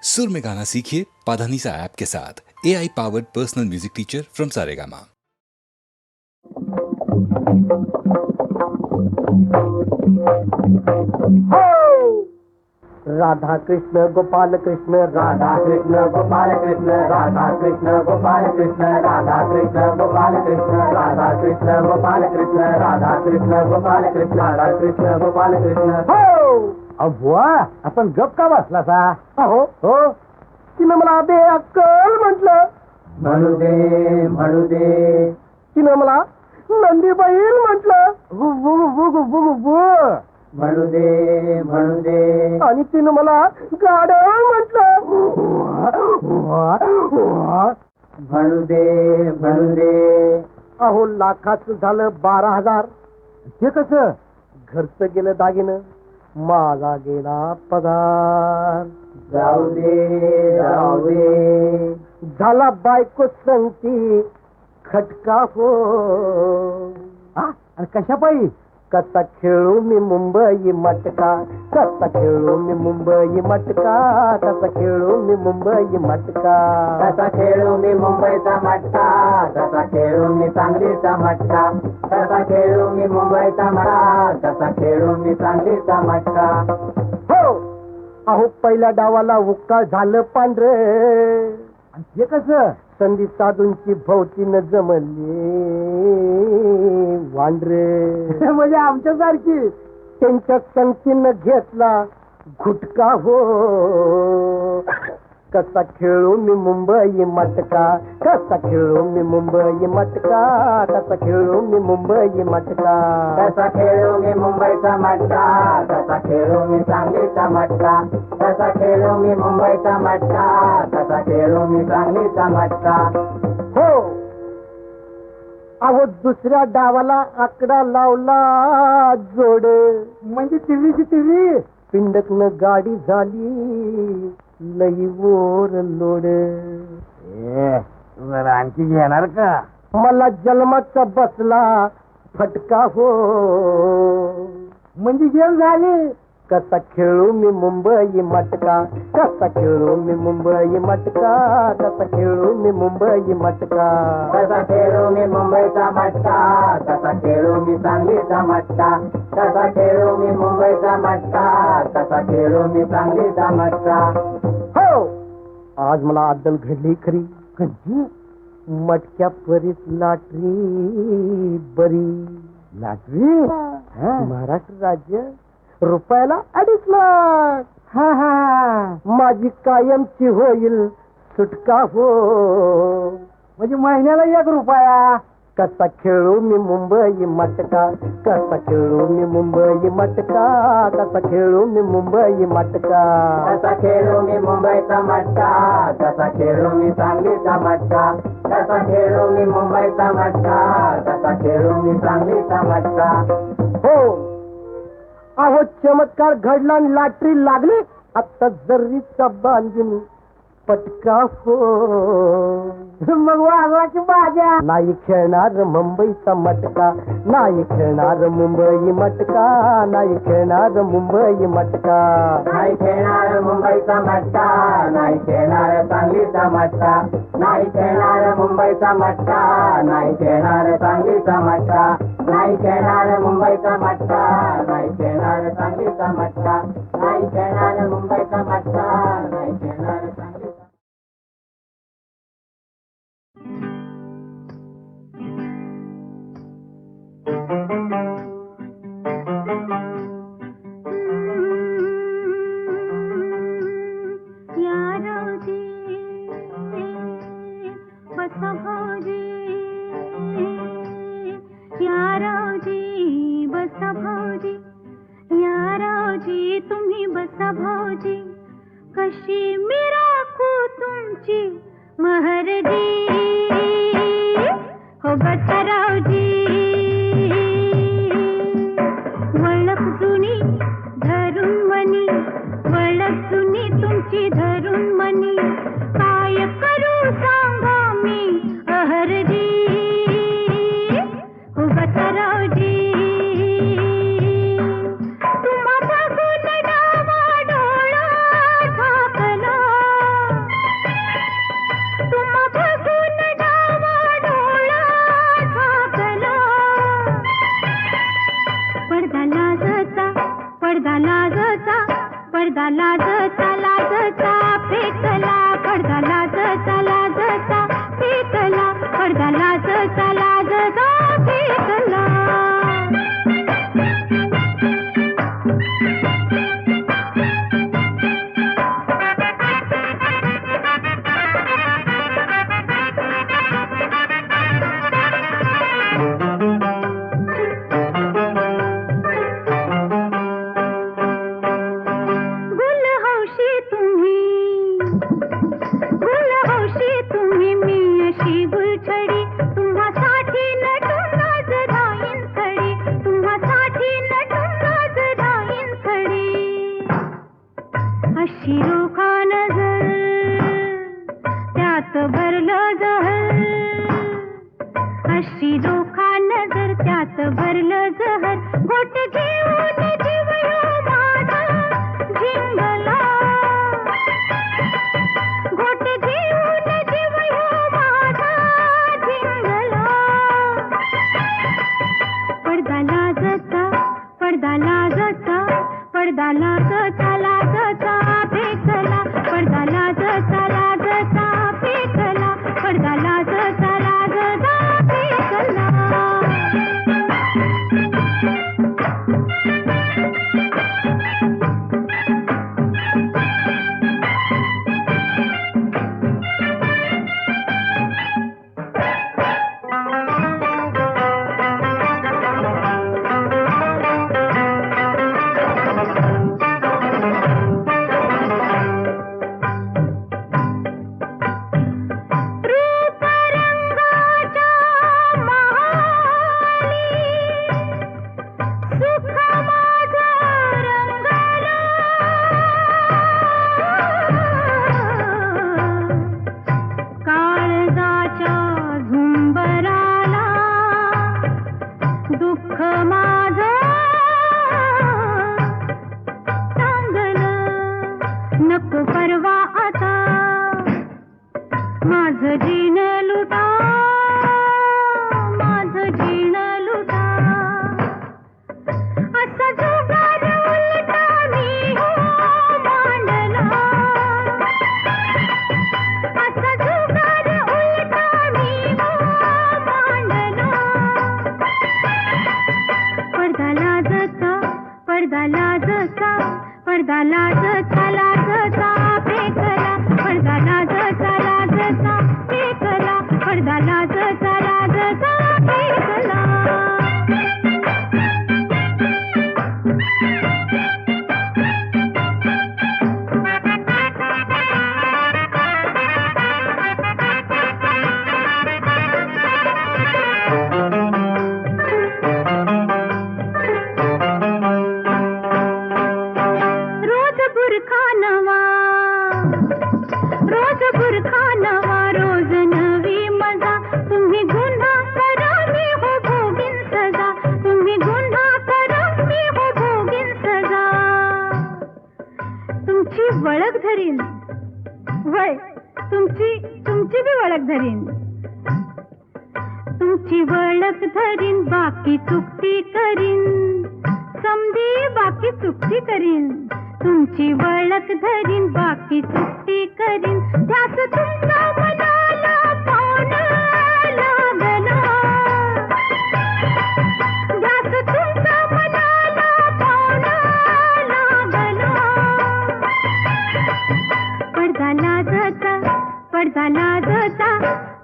सुर में गाना सीखिए पाधानीसा ऐप के साथ। AI powered personal music teacher from Saregama. Radha Krishna Gopal Krishna Radha Krishna Gopal Krishna Radha Krishna Gopal Krishna Radha Krishna Gopal Krishna Radha Krishna Gopal Krishna Radha Krishna Gopal Krishna Radha Krishna Gopal Krishna हो अव्वा आपण गप का बसला सा हो हो तिनं मला बे अक्कल म्हटलं म्हणू दे तिनं मला नंदी बैल म्हटलं म्हणू दे आणि तिनं मला गाढव म्हटलं म्हणू दे अहो लाखाचं झालं 12,000 हे कसं घरचं गेलं दागिनं माझा गेला पगार जाऊ दे झाला बायको संगती खटका हो आणि कशा पायी कसा खेळू मी मुंबई मटका कसा खेळू मी मुंबई मटका कसा खेळू मी मुंबई मटका कसा खेळू मी मुंबईचा मटका कसा खेळू मी सांगलीचा मटका कसा खेळू मी मुंबईचा मटका कसा खेळू मी सांगलीचा मटका हो अहो पहिल्या डावाला हुक्का झालं पांढरे हे कसं संधी साधूंची भोवतीनं जमली वांढरे म्हणजे आमच्यासारखी त्यांच्या संगतीनं घेतला घुटका हो कसा खेळू मी मुंबई मटका कसा खेळू मी मुंबई मटका कसा खेळू मी मुंबई मटका कसा खेळू मी मुंबईचा मटका कसा खेळू मी सांगलीचा मटका कसा खेळू मी मुंबईचा मटका कसा खेळू मी सांगलीचा मटका हो अहो दुसऱ्या डावाला आकडा लावला जोड म्हणजे तिरी पिंडकन गाडी झाली लई वर लोड आणखी घेणार का मला जन्माचा बसला फटका हो म्हणजे जेल झाली कसा खेळू मी मुंबई मटका कसा खेळू मी मुंबई मटका कसा खेळू मी मुंबई मटका कसा खेळू मी मुंबईचा मटका कसा खेळू मी सांगलीचा मटका कसा खेळू मी मुंबईचा मटका कसा खेळू मी सांगलीचा मटका हो आज मला अद्दल घडली खरी कधी मटक्या परीत लाटरी बरी लाटरी महाराष्ट्र राज्य रुपयाला 2.5 लाख माझी कायमची होईल सुटका हो म्हणजे महिन्याला 1 रुपया कसा खेळू मी मुंबई मटका कसा खेळू मी मुंबई मटका कसा खेळू मी मुंबई मटका कसा खेळू मी मुंबईचा मटका कसा खेळू मी सांगलीचा मटका कसा खेळू मी मुंबईचा मटका कसा खेळू मी सांगलीचा मटका हो अहो चमत्कार घडला लाटरी लागली आता जरीचा बांधून पटका हो मग वाजवाची बाजा नाही खेळणार मुंबईचा मटका नाही खेळणार मुंबई मटका नाही खेळणार मुंबई मटका नाही खेळणार मुंबईचा मटका नाही खेळणार सांगलीचा मटका नाही खेळणार मुंबईचा मटका नाही खेळणार सांगलीचा मटका नाही खेळणार मुंबईचा मटका नाही खेळणार सांगलीचा मटका नाही खेळणार मुंबईचा मटका नाही खेळणार सांगलीचा तुम्ही बसा भाऊजी कशी मी राखू तुमची महरजी हो बसा रावजी वळख जुनी धरून मनी वळख जुनी तुमची धरून मनी काय करू सांगा मी अहरजी हो बसा रावजी तुम्हा बघून डावा डोळा झाकला कशी रोखा नजर त्यात भरलं जहर घोट घेऊन जीव ह्यो माझा झिंगला घोट घेऊन जीव ह्यो माझा झिंगला पडदा लाजता पडदा लाजता पडदा लाजता लाजता फेकला पडदा लाजता लाजता फेकला पडदा लाजता लाजता फेकला दुःख माझं सांगलं नको परवा आता माझं जीण लुटा माझं जीण लुटा असा जुगार उलटा मी हो मांडला असा जुगार उलटा मी हो मांडला पडदा लाजता पडदा लाजता पडदा लाजता लाजता फेकला पडदा लाजता लाजता फेकला पडदा लाजता लाजता फेकला रोज बुरखा नवा रोज नवी मजा तुम्ही गुन्हा करा मी हो भोगीन सजा तुम्ही गुन्हा करा मी हो भोगीन सजा तुमची वळख धरीन वय तुमची बी वळख धरीन तुमची वळख धरीन बाकी चुकती करीन समधी बाकी चुकती करीन तुमची वळख धरीन बाकी चुकती करीन ध्यास तुमचा मनाला पान लागला ध्यास तुमचा मनाला पान लागला पडदा लाजता पडदा लाजता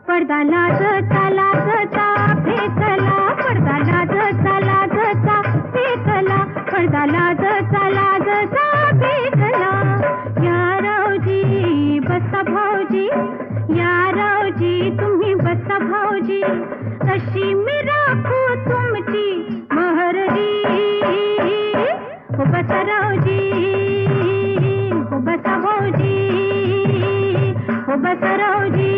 पडदा लाजता लाजता फेकला पडदा लाजता लाजता फेकला पडदा लाजता लाजता फेकला या रावजी बसा भाऊजी या रावजी तुम्ही बसा भाऊजी कशी मी राखू तुमची महरजी हो बसा रावजी हो बसा भाऊजी हो बसा रावजी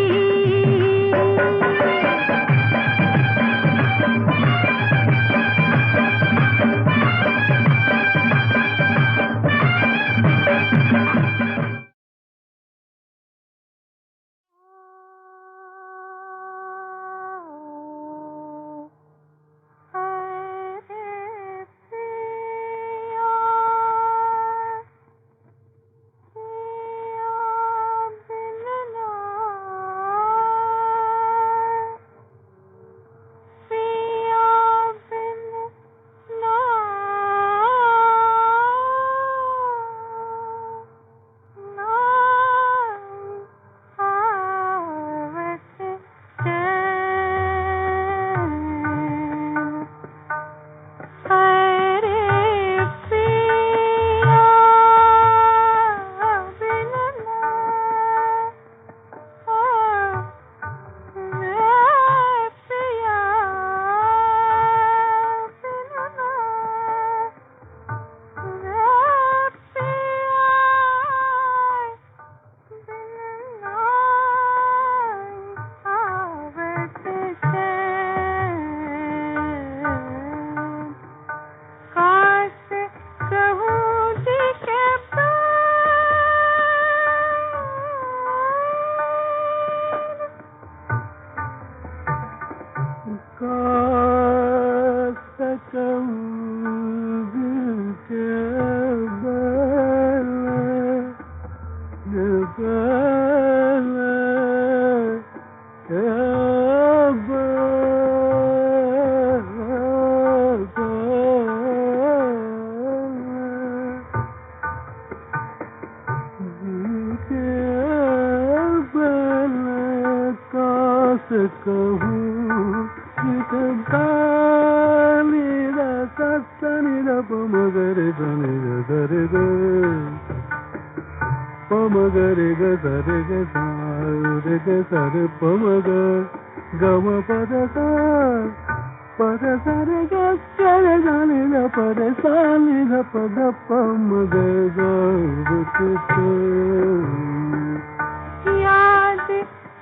याद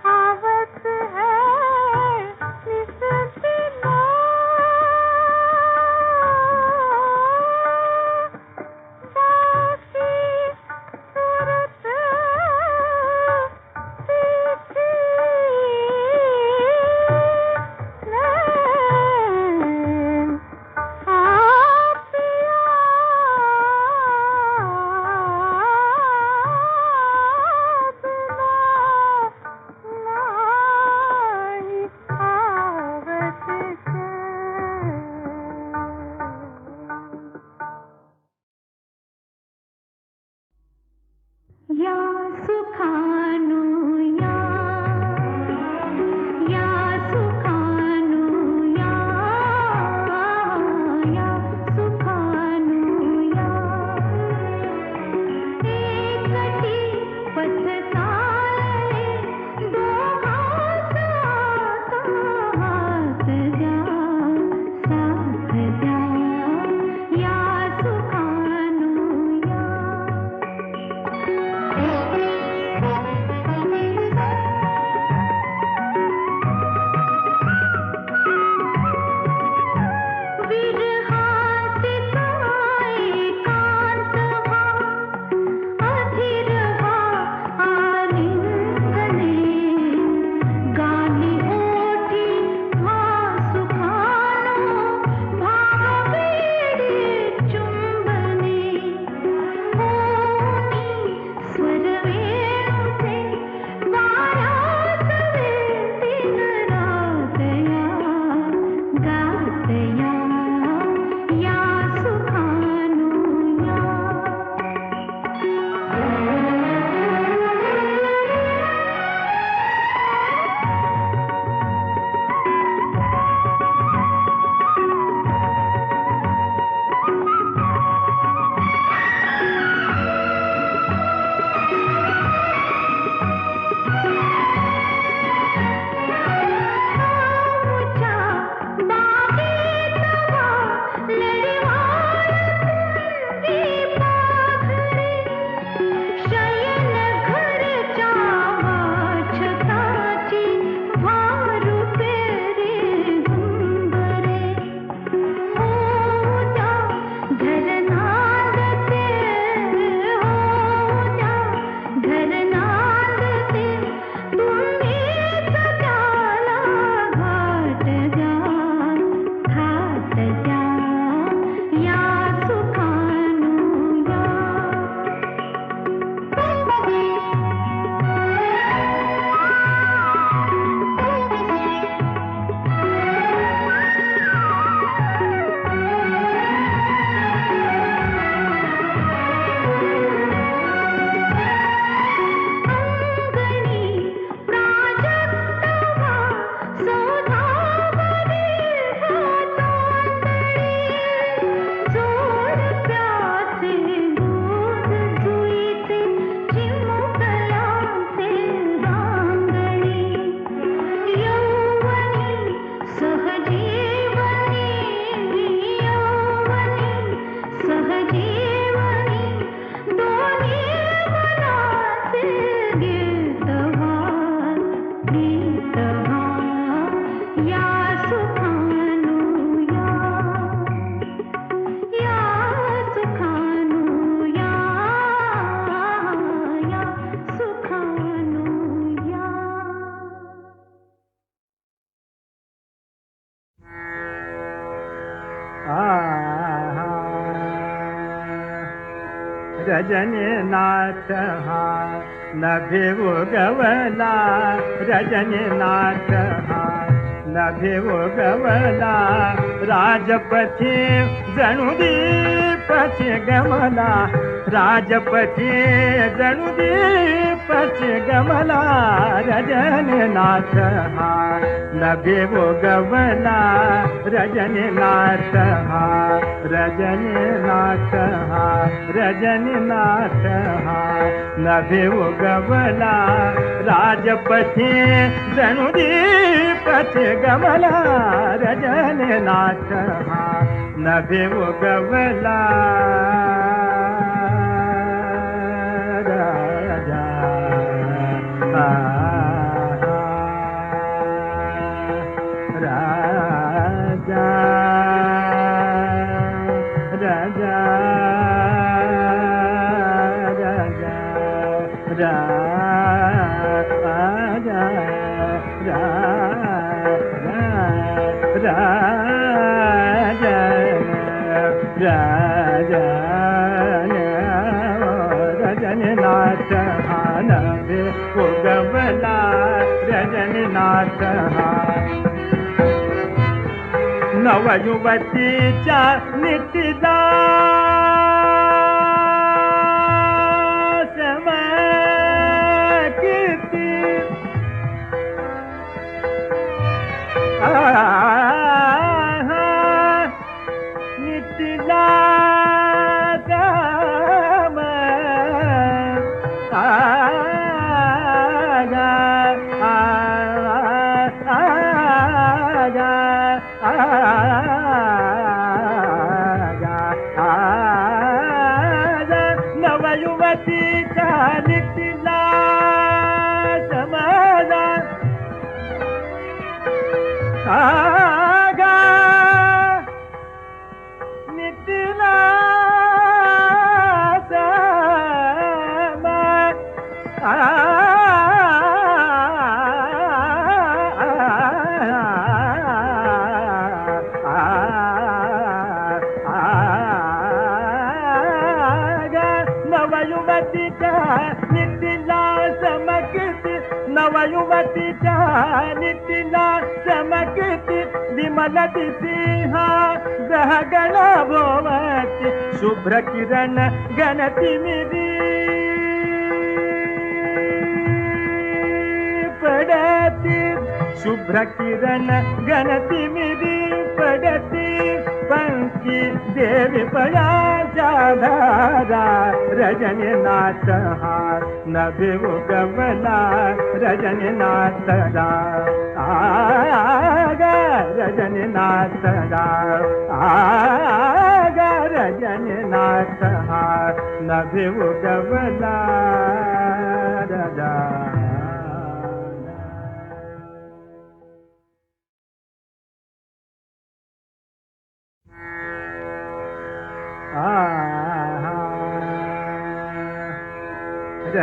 आवत है निसतना बाकी सूरत देखी नैन आप या सुखानु या सुखानु या सुखानु या एकटी पथ चाले दो हात द्या साथ द्या या सुखानु या विरहांत एकांत व्हा अधीर व्हा आलिंगने गाली ओठी व्हा सुखानो भाव वेडी चुंबने होनी स्वर वेणूचे वाऱ्यात दिन रात गातया या सुखानु या ऊंचा बागेत व्हा लढवाळी पाखरे शयन घरच्या व्हा छताची व्हा रुपेरी झुंबरे होत्या घरनांदते होत्या घरनांदते तुम्हीच त्याला घाट द्या थाट द्या या सुखानु या अंगणी प्राजक्त व्हा सौधावनी जोड प्याचे दूध जुईचे चिमुकल्यांचे रांगणी यौवनी सहजीवनी सहजीवनी दोन्ही मनाचे गीत व्हा या सुखानु या सुखानु या सुखानु या रजनीनाथ हा नभे उगवला रजनीनाथ हा नभे उगवला राजपथी जणू दीपच गमला राजपथी जणू दीपच गमला रजनीनाथ हा नभे उगवला रजनीनाथ हा रजनीनाथ हा रजनीनाथ हा नभे उगवला राजपथी जणू दीपच गमला रजनीनाथ हा नभे उगवला राजा राजा राजा राजा रजनीनाथ हा नभे उगवला रजनीनाथ हा नवयुवतीच्या नित्यदा नितिला नवयुवतीचा नितिला समाजा आगा नितिला समा नवयुवतीचा नितिला समकिती नवयुवतीचा नितिला समकिती विमल दिसिंहा ग्रहगण भोवती शुभ्र किरण गणती मिरी पडती शुभ्र किरण गणती मिरी पडती पंखी देवी पयाच्या धारा रजनीनाथ हा नभे उगवला रजनीनाथ आगा रजनीनाथ आगा रजनीनाथ हा नभे उगवला राजा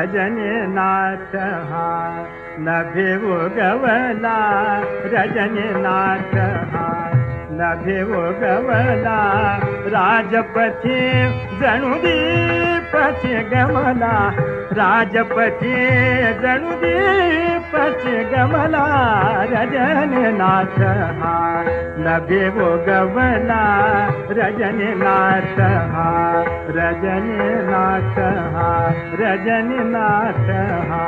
रजनीनाथ हा नभे उगवला रजनीनाथ हा नभे उगवला राजपथी जणू दीपच गमला राजपथी जणू दीपच गमला रजनीनाथ हा नभे उगवला रजनीनाथ हा रजनीनाथ हा रजनीनाथ हा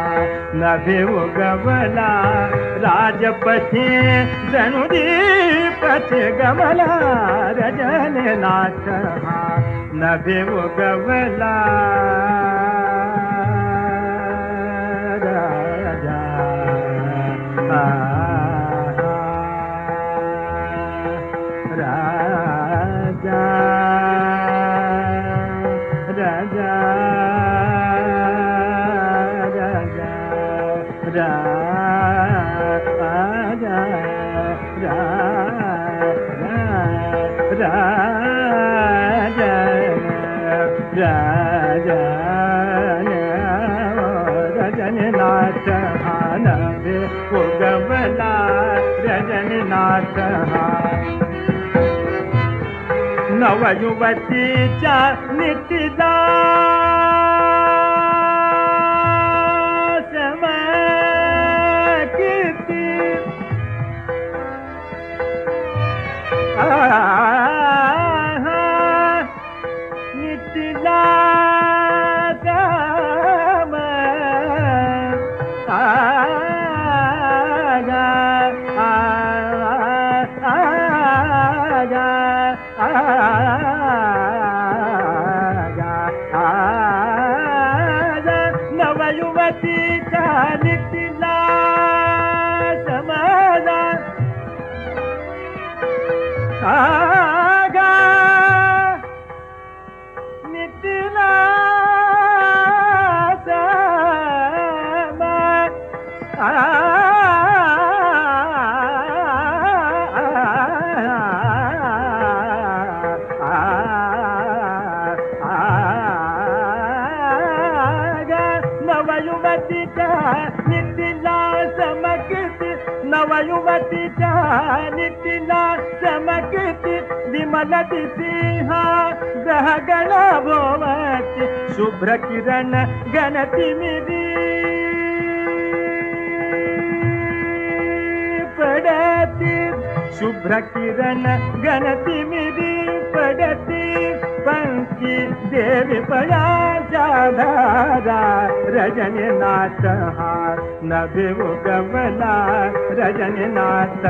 नभे उगवला राजपथी जणू दीपच गमला रजनीनाथ हा नभे उगवला राजा राजा राजा राजा राजा राजा रजनीनाथ हा नभे उगवला रजनीनाथ हा नवयुवतीच्या नित्यदा नितीला समाजा आगा नितीला नवयुवतीच्या नितीला चमकती नवयुवतीच्या नितीला चमकती विमल दिसिंहा गहगण भोवती शुभ्र किरण गणती मिरी पडती शुभ्र किरण गणती मिरी पडती पंखी देवी पयाच्या धारा रजनीनाथ हार नभे उगवला रजनीनाथ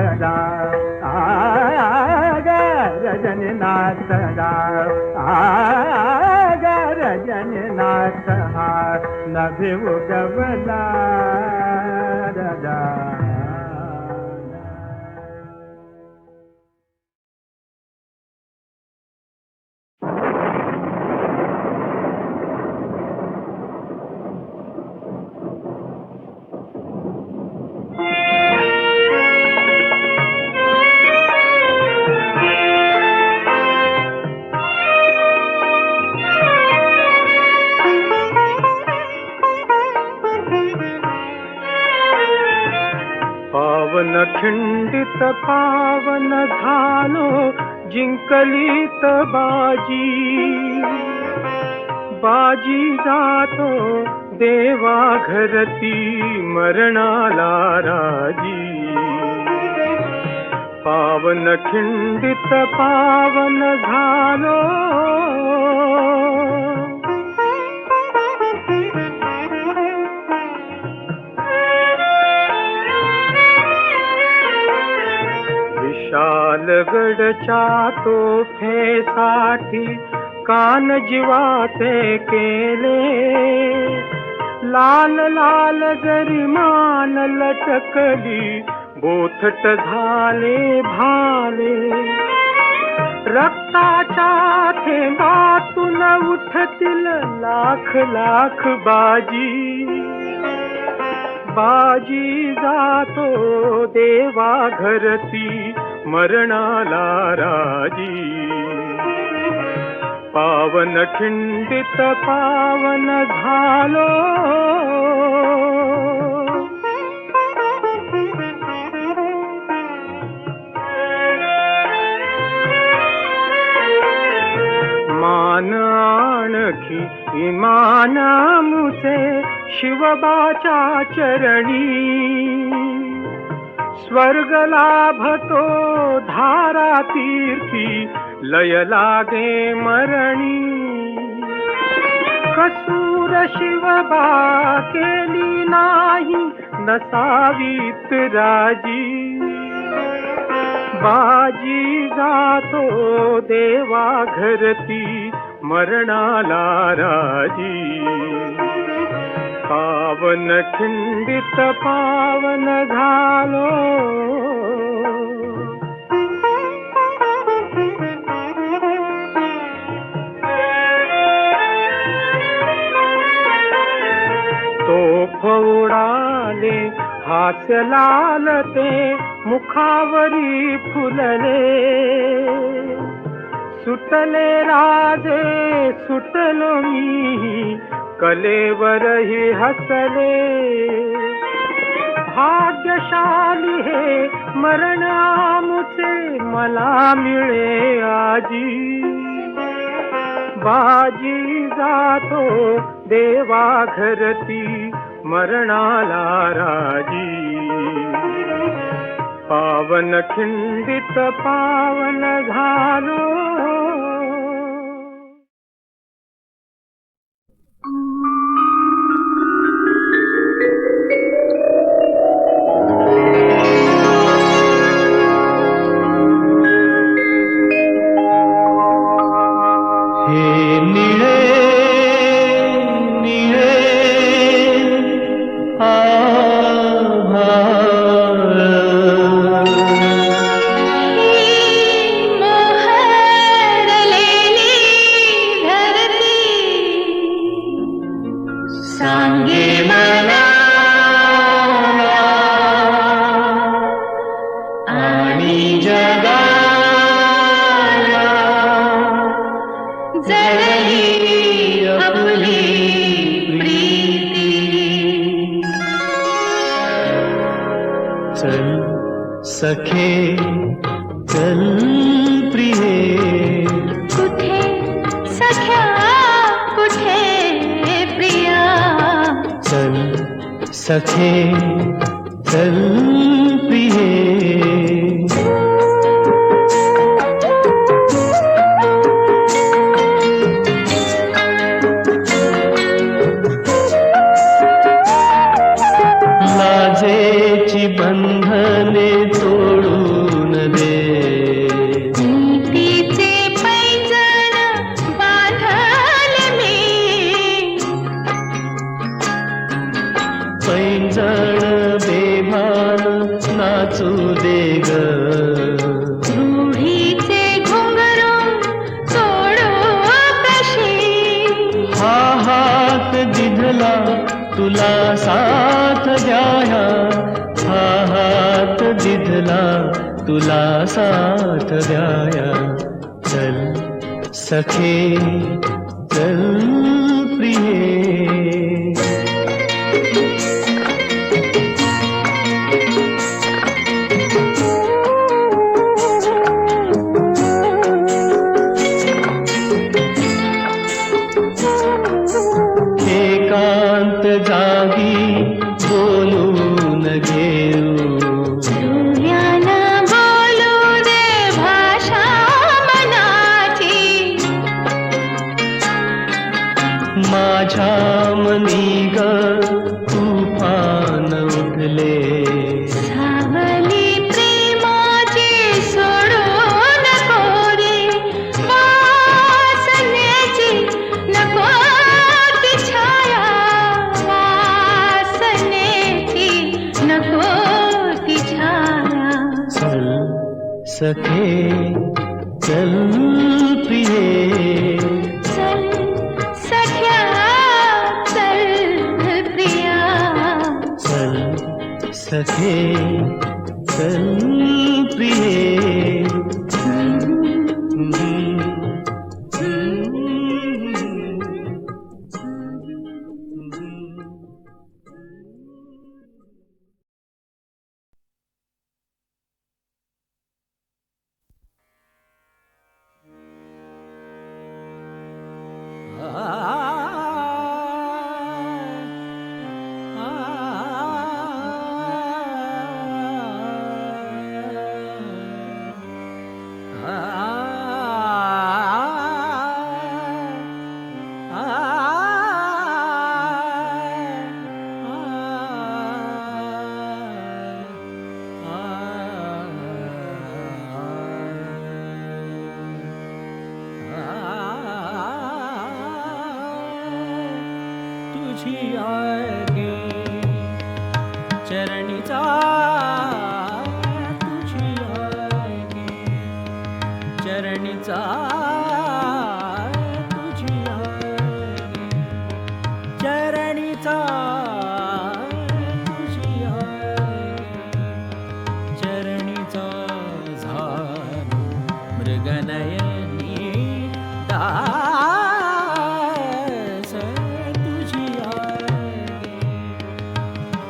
आगा रजनीनाथ आगा रजनीनाथ हार नभे उगवला पावन खिंडित पावन झालो जिंकलीत बाजी बाजी जातो देवा घरती मरणाला राजी पावन खिंडित पावन झालो विशालगडच्या तोफेसाठी कान जीवाचे केले लाल लाल जरी मान लटकली बोथट झाले भाले रक्ताच्या थेंबातून उठतील लाख लाख बाजी बाजी जातो देवा घरती मरणाला राजी पावन खिंडित पावन झालो मान आणखी इमान मुचे शिवबाच्या चरणी स्वर्ग लाभतो धारा तीर्थी लय लागे मरणी कसूर शिवबा केली नाही नसावीत राजी बाजी जातो देवा घरती मरणाला राजी पावन खिंडित पावन झालो तोफ उडाले हास्य लालते मुखावरी फुलले सुटले राजे सुटलो मी कलेवरही हसले भाग्यशाली हे मरण आमुचे मला मिळे आजी बाजी जातो देवा घरती मरणाला राजी पावन खिंडित पावन झालो हे निळे निळे आ चल सखे चल प्रिये कुठे सख्या कुठे प्रिया चल सखे चल प्रिये लाजेची बंधने तोडून दे नीतीचे पैंजण बांधले मी पैंजण बेभान नाचू दे ग रूढीचे घुंगरू सोडू कशी हा हात दिधला तुला साथ द्याया हा हात दिधला तुला साथ द्याया चल सखे चल प्रिये एकांत जागी बोलून घेऊ हृदयानं बोलू दे भाषा मनाची माझ्या मनी ग तुफान उठले सावली प्रेमाची सोडू नको रे वासनेची नको ती छाया वासनेची नको ती छाया चल सखे चल प्रिये चल सख्या चल प्रिया चल सखे चल प्रिये तुझी आगे चरणीचा तुझी आगे चरणीचा तुझी आगे चरणीचा तुझी आगे चरणीचा झालो मृगनयनी दास तुझी आगे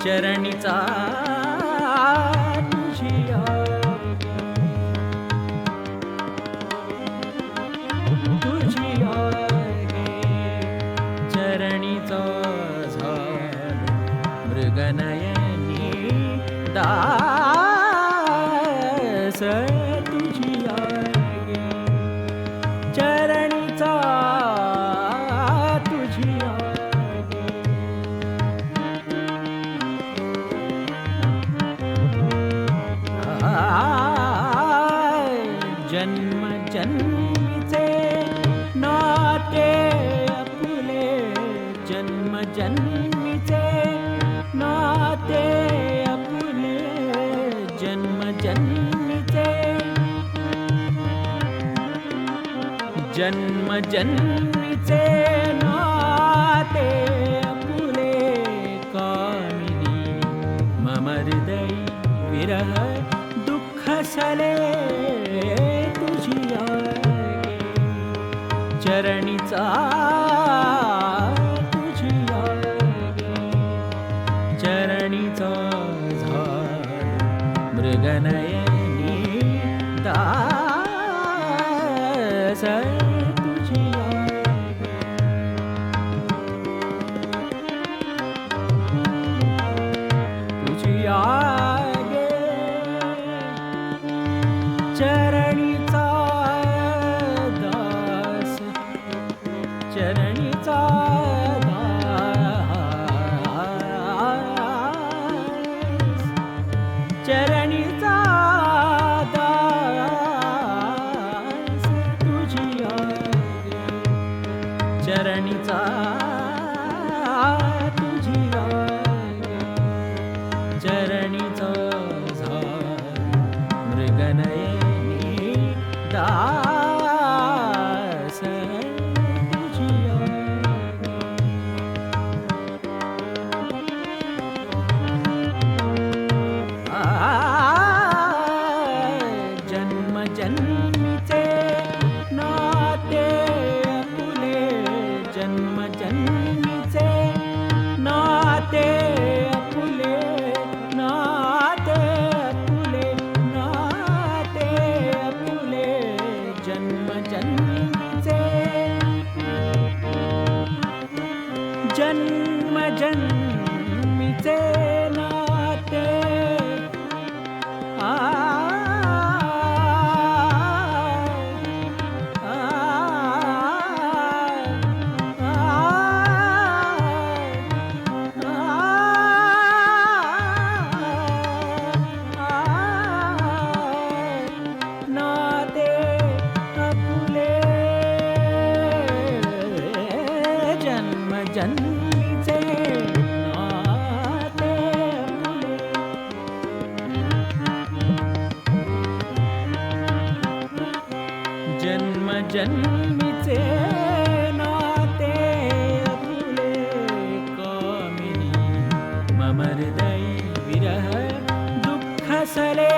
चरणीचा तुझी आगे तुझी आगे चरणीचा झालो मृगनयनी दास तुझी आगे चरणीचा तुझी आगे जन्म जन्मीचे नाते आपुले जन्म जन्मीचे नाते आपुले जन्म जन्मीचे जन्म जन्मीचे नाते आपुले कामिनी मम हृदय विरह दुःख सले तुझी आगे चरणीचा तुझी आगे चरणीचा झालो मृगनयनी दास तुझिया तुझिया गे चरणीचा दास चरणीचा दास चरणीचा दास तुझिया गे चरणीचा तुझिया गे चरणीचा मृगनयनी दास तुझिया जन्म जन्मीचे नाते आपुले जन्म जन्मीचे नाते आपुले नाते आपुले नाते आपुले जन्म जन्मीचे जन्म जन्मीचे नाते नाते आपुले जन्म जन्मीचे नाते आपुले जन्म जन्मीचे नाते आपुले कामिनी मम हृदय विरह दुःख सले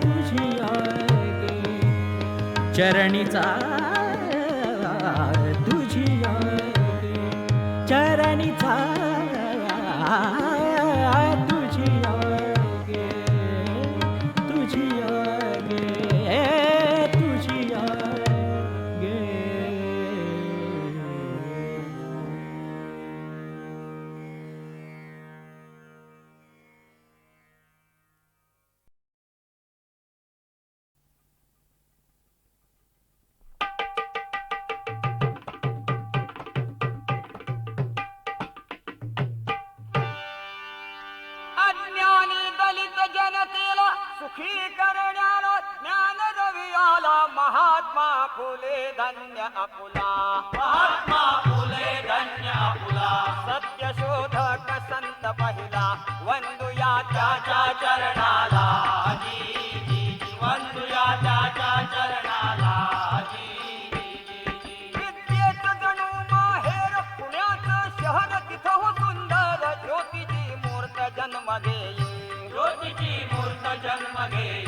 तुझिया गे चरणीचा तुझिया गे चरणीचा तुझिया गे तुझिया गे तुझिया गे अज्ञानी दलित जनतेला सुखी करण्याला ज्ञान रवी आला महात्मा फुले धन्य आपुला महात्मा फुले धन्य आपुला सत्य शोधक संत पहिला वंदुया त्याच्या चरणाला जी वंदुया त्याच्या चरणाला विद्येत जणू माहेर पुण्याचं शहर तिथं हो सुंदर ज्योतीची मूर्त जन्म घेई ज्योतीची मूर्त जन्म घेई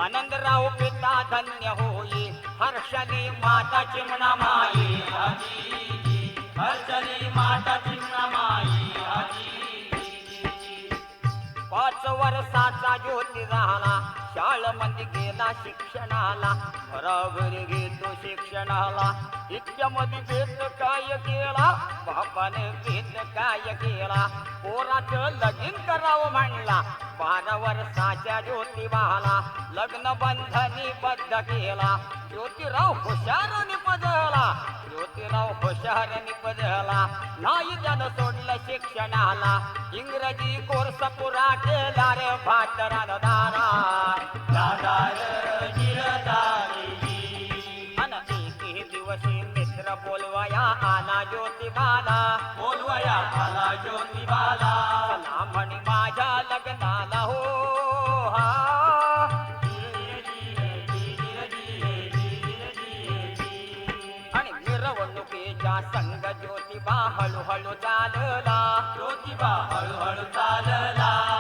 आनंदराव पिता धन्य होई हर्षणी माता चिमणा माई हर्षणी माता चिमणा माई 5 वर्षाचा ज्योती झाला शाळेमध्ये गेला शिक्षणाला घराघरी घेतो शिक्षणाला इतक्यामध्ये भेद काय केला बापाने भेद काय केला पोराचं लगीन करावं म्हणला 12 वर्षाच्या ज्योतिबाला लग्न बंधनी बद्ध केला ज्योतिराव हुशार निपजला ज्योतिराव हुशार निपजला नाही त्यानं सोडलं शिक्षणाला इंग्रजी कोर्स पुरा केला रे भातरान दारा अन एके दिवशी मित्र बोलवया आला ज्योतिबाला चला म्हणी माझ्या लग्नाला हो हा आणि मिरवणुकीच्या संग ज्योतिबा हळूहळू चालला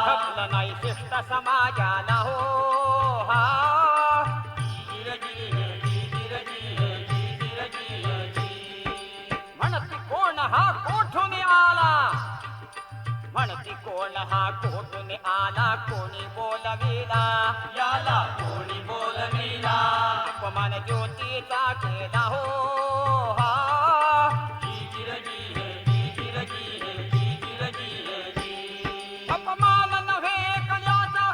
खपलं नाही शिष्ट समाजाला हो हा म्हणती कोण हा कोठून आला म्हणती कोण हा कोठून आला कोणी बोलविला याला कोणी बोलविला अपमान ज्योतीचा केला हो हा अपमान नव्हे कल्याचा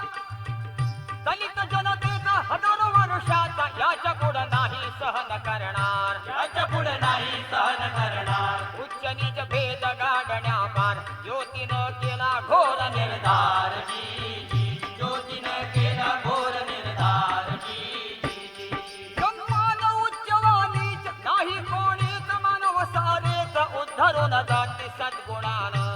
दलित जनतेचा हजारो वर्षाचा याच्या पुढे नाही सहन करणार याच्या पुढे नाही सहन करणार उच्च नीच भेद गाडण्यापार ज्योतीनं केला घोर निर्धार ज्योतीनं केला घोर निर्धार सम्मान उच्च व नीच नाही कोणीच मानव सारेच उद्धरून जाते सद्गुणानं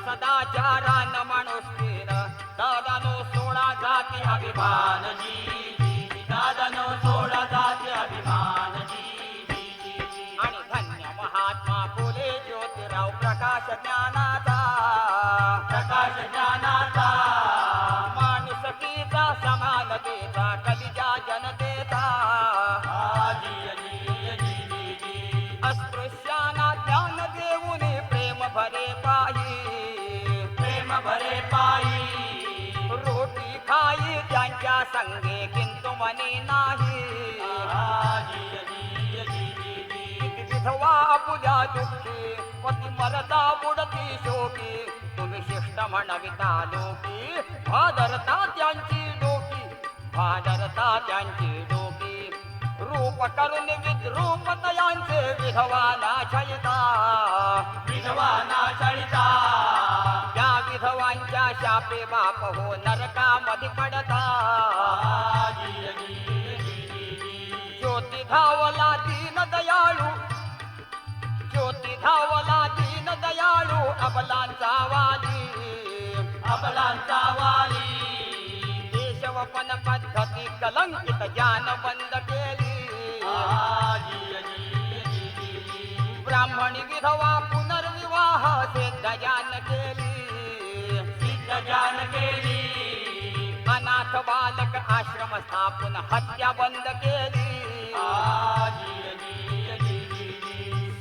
सदाचारानं माणुसकीनं दादानो सोडा जाती अभिमान दादानो सोडा जाती अभिमान आणि धन्य महात्मा फुले ज्योतिराव प्रकाश ज्ञानाचा माणुसकीचा समानतेचा कलिजा जनतेचा अस्पृश्यांना ज्ञान देऊन प्रेम भरे पायी रोटी खाई त्यांच्या संगे किंतु मनी नाही विधवा आपुल्या दुःखी पती मरता बुडती शोकी तुम्ही शिष्ट म्हणविता लोकी भादरता त्यांची डोकी रूप करून विद्रूप तयांचे विधवाना छळिता त्या विधवांच्या शापे बाप हो नरकामध्ये पडता ज्योती धावला दीन दयाळू अबलांचा वाली देशवपन पद्धती कलंकित जान बंद केली ब्राह्मणी विधवा पुनर्विवाह सिद्ध जान केली अनाथ बालक आश्रम स्थापून हत्या बंद केली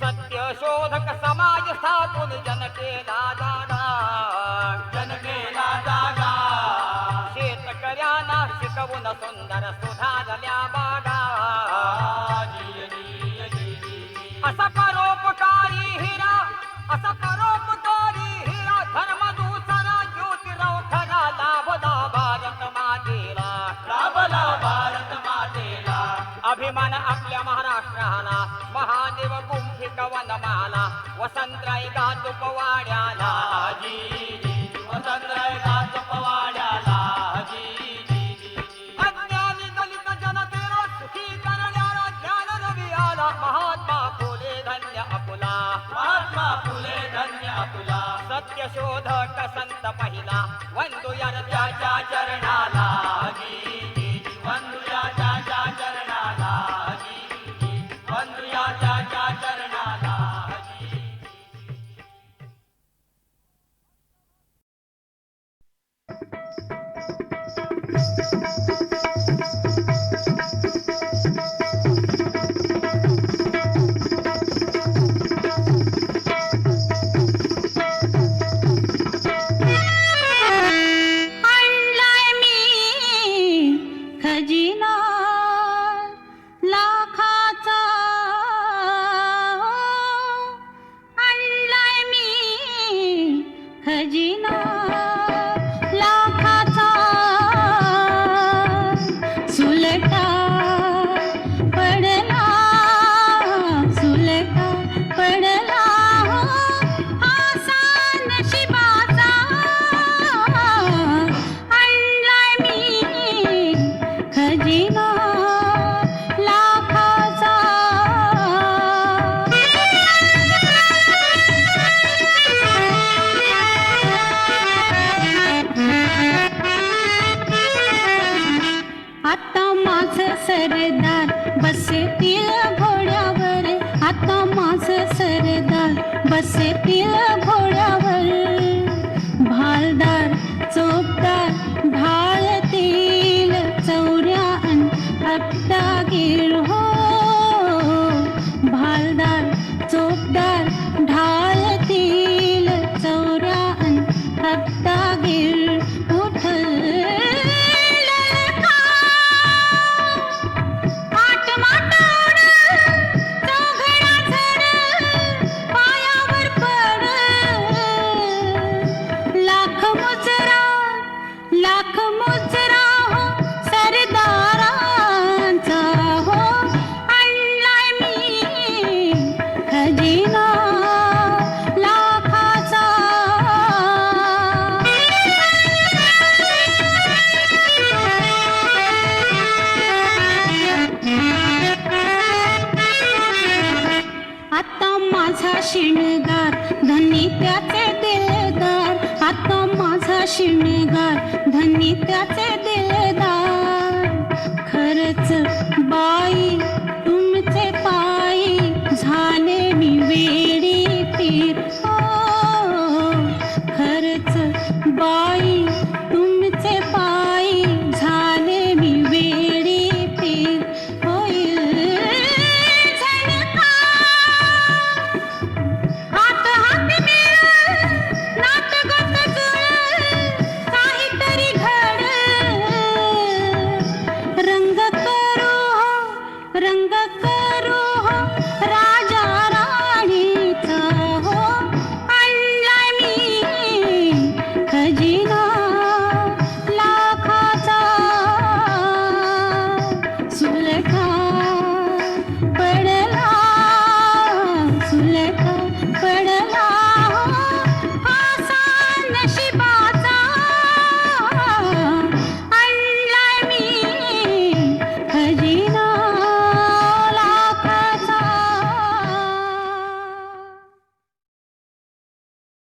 सत्य शोधक समाज स्थापून जन केला जागा शेतकऱ्यांना शिकवून सुंदर सुधारल्या बागा असा परोपकारी हिरा धर्म दुसरा ज्योतिराव खरा लाभला भारत मातेला अभिमान आपल्या महाराष्ट्राला महादेव गुंफी कवनमाला वसंतराय गातो पवाड्याला अज्ञानी दलित जनतेला सुखी करणारा ज्ञान रवी आला महात्मा फुले धन्य अपुला सत्य शोधक संत पहिला वंदुया त्याच्या चरणाला आणलाय मी खजिना लाखाचा आणलाय मी खजिना लाखाचा सुलटा पडला आसान शिबाचा आणलाय मी खजिना लाखाचा आता माझं सरदार बसतील घोड्यावर आता माझं सरदार बसतील घोड्यावर भालदार चोपदार ढाळतील चौऱ्या अन अट्टागीर हो भालदार चोपदार ढाळतील त्याचे दिलदार, आता माझा शिणगार धनी त्याचे दिलदार.